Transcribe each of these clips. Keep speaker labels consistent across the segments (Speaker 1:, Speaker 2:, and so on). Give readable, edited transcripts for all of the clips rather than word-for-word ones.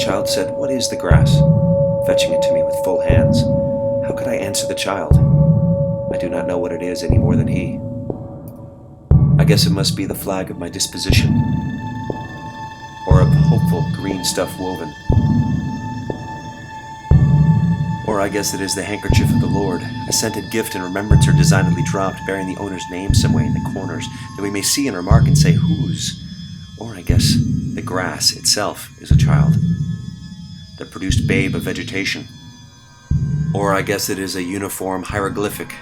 Speaker 1: child said, "What is the grass?" fetching it to me with full hands. How could I answer the child? I do not know what it is any more than he. I guess it must be the flag of my disposition, or of hopeful green stuff woven. Or I guess it is the handkerchief of the Lord, a scented gift in remembrance or designedly dropped, bearing the owner's name somewhere in the corners, that we may see and remark and say, "Whose?" Or I guess the grass itself is a child, the produced babe of vegetation. Or I guess it is a uniform hieroglyphic,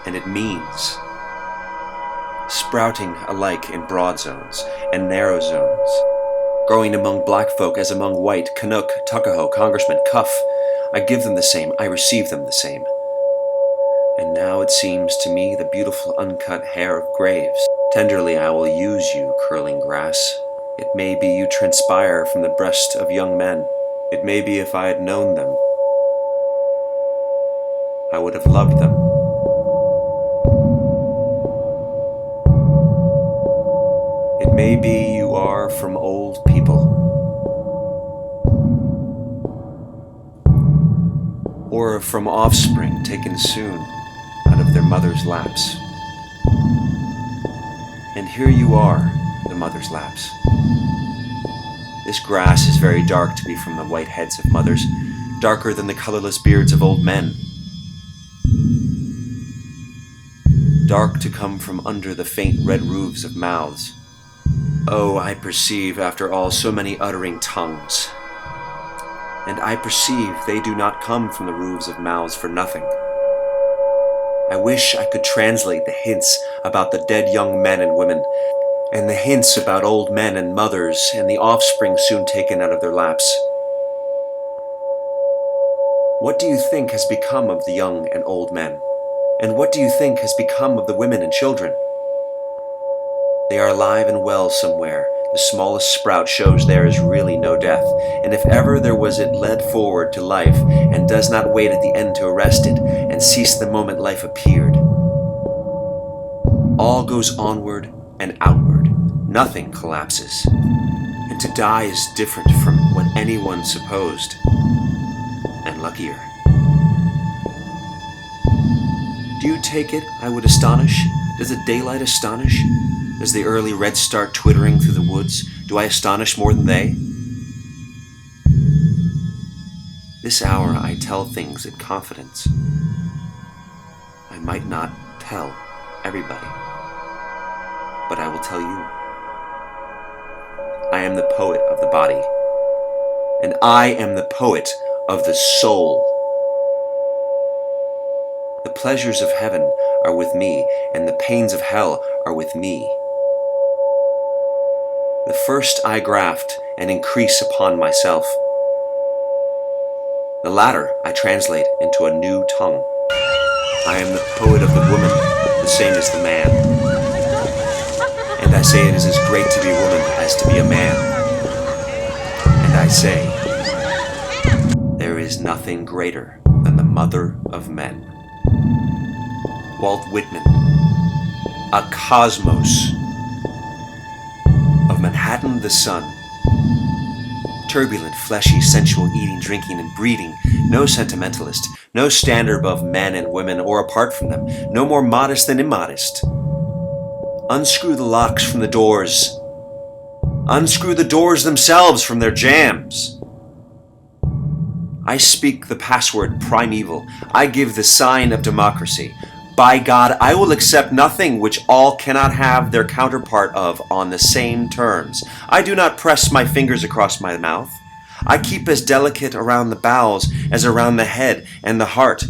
Speaker 1: and it means sprouting alike in broad zones and narrow zones, growing among black folk as among white, Canuck, Tuckahoe, Congressman, Cuff. I give them the same, I receive them the same. And now it seems to me the beautiful uncut hair of graves. Tenderly I will use you, curling grass. It may be you transpire from the breast of young men. It may be if I had known them, I would have loved them. It may be you are from old people, or from offspring taken soon out of their mother's laps. And here you are, the mother's laps. This grass is very dark to be from the white heads of mothers, darker than the colorless beards of old men. Dark to come from under the faint red roofs of mouths. Oh, I perceive, after all, so many uttering tongues. And I perceive they do not come from the roofs of mouths for nothing. I wish I could translate the hints about the dead young men and women, and the hints about old men and mothers and the offspring soon taken out of their laps. What do you think has become of the young and old men? And what do you think has become of the women and children? They are alive and well somewhere. The smallest sprout shows there is really no death, and if ever there was it led forward to life, and does not wait at the end to arrest it, and cease the moment life appeared. All goes onward and outward. Nothing collapses. And to die is different from what anyone supposed, and luckier. Do you take it I would astonish? Does the daylight astonish? Does the early red start twittering through the woods? Do I astonish more than they? This hour I tell things in confidence. I might not tell everybody, but I will tell you. I am the poet of the body, and I am the poet of the soul. The pleasures of heaven are with me, and the pains of hell are with me. The first I graft and increase upon myself. The latter I translate into a new tongue. I am the poet of the woman, the same as the man. And I say it is as great to be a woman as to be a man. And I say, there is nothing greater than the mother of men. Walt Whitman, a cosmos of Manhattan the sun. Turbulent, fleshy, sensual eating, drinking, and breeding. No sentimentalist, no standard above men and women or apart from them, no more modest than immodest. Unscrew the locks from the doors. Unscrew the doors themselves from their jambs. I speak the password primeval. I give the sign of democracy. By God, I will accept nothing which all cannot have their counterpart of on the same terms. I do not press my fingers across my mouth. I keep as delicate around the bowels as around the head and the heart.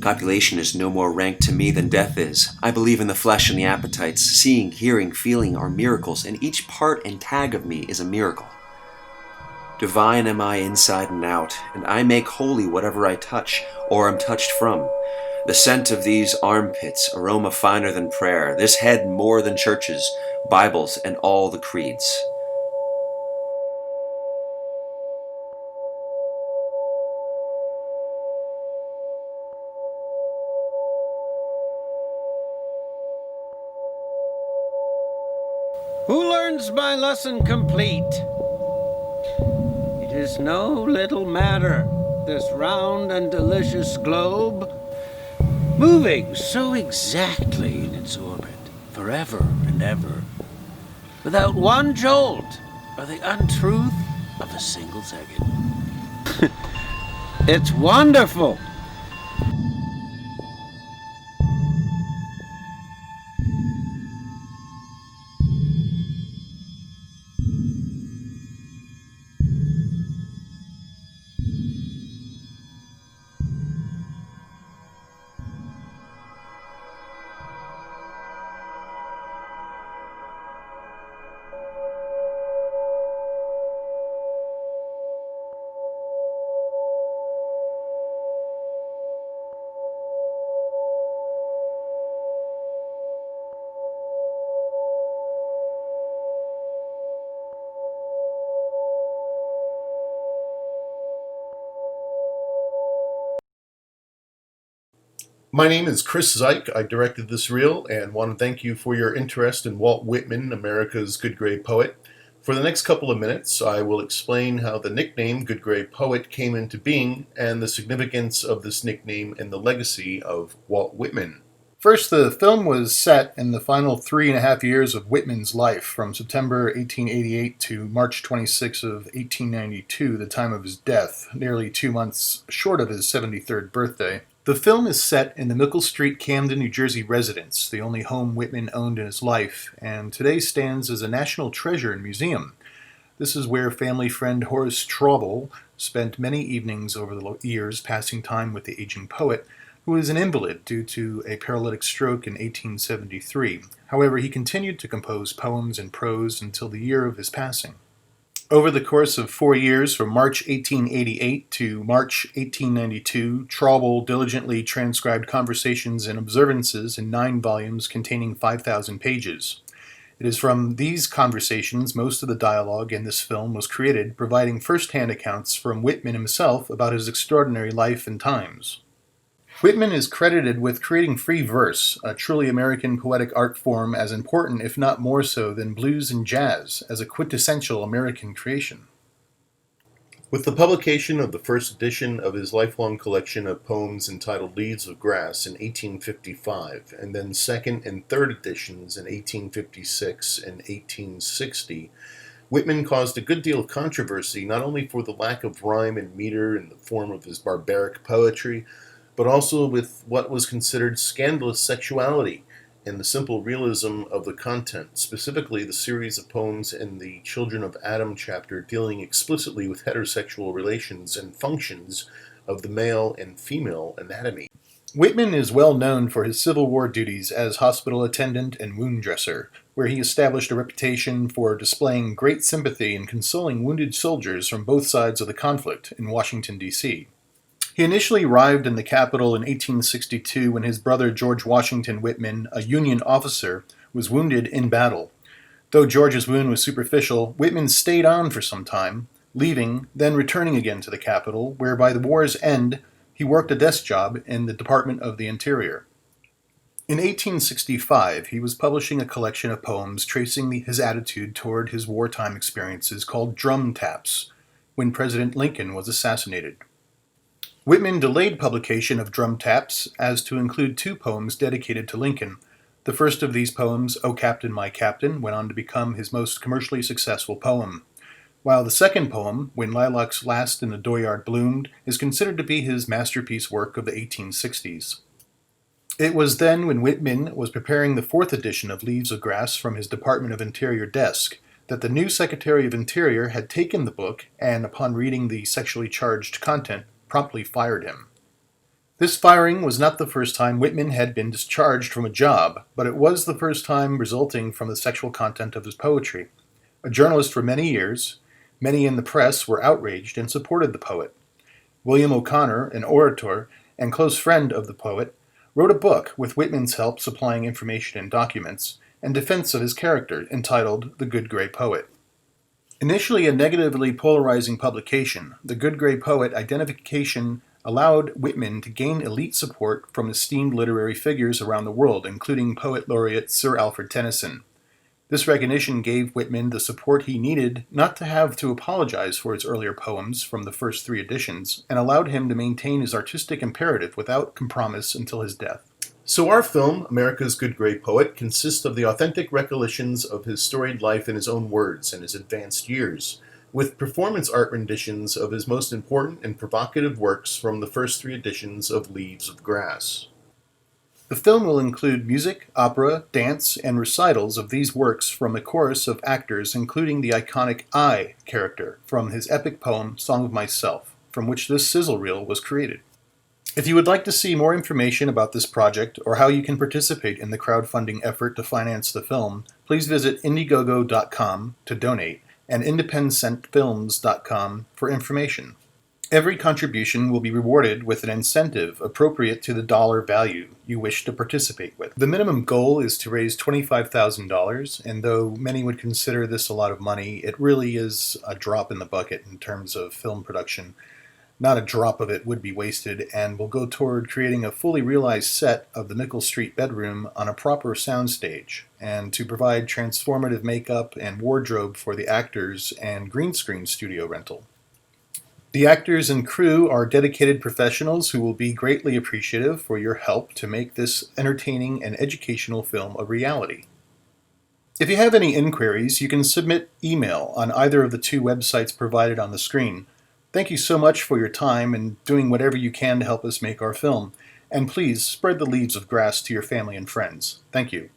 Speaker 1: Copulation is no more rank to me than death is. I believe in the flesh and the appetites. Seeing, hearing, feeling are miracles, and each part and tag of me is a miracle. Divine am I inside and out, and I make holy whatever I touch or am touched from. The scent of these armpits, aroma finer than prayer, this head more than churches, Bibles, and all the creeds.
Speaker 2: Who learns my lesson complete? It is no little matter, this round and delicious globe, moving so exactly in its orbit, forever and ever, without one jolt or the untruth of a single second. It's wonderful.
Speaker 3: My name is Chris Zeich. I directed this reel and want to thank you for your interest in Walt Whitman, America's Good Gray Poet. For the next couple of minutes, I will explain how the nickname Good Gray Poet came into being and the significance of this nickname and the legacy of Walt Whitman. First, the film was set in the final 3.5 years of Whitman's life, from September 1888 to March 26 of 1892, the time of his death, nearly 2 months short of his 73rd birthday. The film is set in the Mickle Street, Camden, New Jersey residence, the only home Whitman owned in his life, and today stands as a national treasure and museum. This is where family friend Horace Traubel spent many evenings over the years passing time with the aging poet, who was an invalid due to a paralytic stroke in 1873. However, he continued to compose poems and prose until the year of his passing. Over the course of 4 years, from March 1888 to March 1892, Traubel diligently transcribed conversations and observances in 9 volumes containing 5,000 pages. It is from these conversations most of the dialogue in this film was created, providing first-hand accounts from Whitman himself about his extraordinary life and times. Whitman is credited with creating free verse, a truly American poetic art form as important, if not more so, than blues and jazz, as a quintessential American creation. With the publication of the first edition of his lifelong collection of poems entitled Leaves of Grass in 1855, and then second and third editions in 1856 and 1860, Whitman caused a good deal of controversy, not only for the lack of rhyme and meter in the form of his barbaric poetry, but also with what was considered scandalous sexuality and the simple realism of the content, specifically the series of poems in the Children of Adam chapter dealing explicitly with heterosexual relations and functions of the male and female anatomy. Whitman is well known for his Civil War duties as hospital attendant and wound dresser, where he established a reputation for displaying great sympathy and consoling wounded soldiers from both sides of the conflict in Washington, D.C. He initially arrived in the capital in 1862 when his brother George Washington Whitman, a Union officer, was wounded in battle. Though George's wound was superficial, Whitman stayed on for some time, leaving, then returning again to the capital, where by the war's end he worked a desk job in the Department of the Interior. In 1865, he was publishing a collection of poems tracing his attitude toward his wartime experiences called Drum Taps, when President Lincoln was assassinated. Whitman delayed publication of Drum Taps as to include 2 poems dedicated to Lincoln. The first of these poems, O Captain, My Captain, went on to become his most commercially successful poem, while the second poem, When Lilacs Last and the Dooryard Bloomed, is considered to be his masterpiece work of the 1860s. It was then, when Whitman was preparing the 4th edition of Leaves of Grass from his Department of Interior desk, that the new Secretary of Interior had taken the book and, upon reading the sexually charged content, promptly fired him. This firing was not the first time Whitman had been discharged from a job, but it was the first time resulting from the sexual content of his poetry. A journalist for many years, many in the press were outraged and supported the poet. William O'Connor, an orator and close friend of the poet, wrote a book, with Whitman's help supplying information and documents, in defense of his character, entitled The Good Gray Poet. Initially a negatively polarizing publication, The Good Gray Poet identification allowed Whitman to gain elite support from esteemed literary figures around the world, including poet laureate Sir Alfred Tennyson. This recognition gave Whitman the support he needed not to have to apologize for his earlier poems from the first 3 editions, and allowed him to maintain his artistic imperative without compromise until his death. So our film, America's Good Gray Poet, consists of the authentic recollections of his storied life in his own words and his advanced years, with performance art renditions of his most important and provocative works from the first 3 editions of Leaves of Grass. The film will include music, opera, dance, and recitals of these works from a chorus of actors, including the iconic I character from his epic poem Song of Myself, from which this sizzle reel was created. If you would like to see more information about this project or how you can participate in the crowdfunding effort to finance the film, please visit IndieGoGo.com to donate and IndependentFilms.com for information. Every contribution will be rewarded with an incentive appropriate to the dollar value you wish to participate with. The minimum goal is to raise $25,000, and though many would consider this a lot of money, it really is a drop in the bucket in terms of film production. Not a drop of it would be wasted, and will go toward creating a fully realized set of the Mickle Street bedroom on a proper soundstage, and to provide transformative makeup and wardrobe for the actors and green screen studio rental. The actors and crew are dedicated professionals who will be greatly appreciative for your help to make this entertaining and educational film a reality. If you have any inquiries, you can submit email on either of the 2 websites provided on the screen. Thank you so much for your time and doing whatever you can to help us make our film. And please spread the Leaves of Grass to your family and friends. Thank you.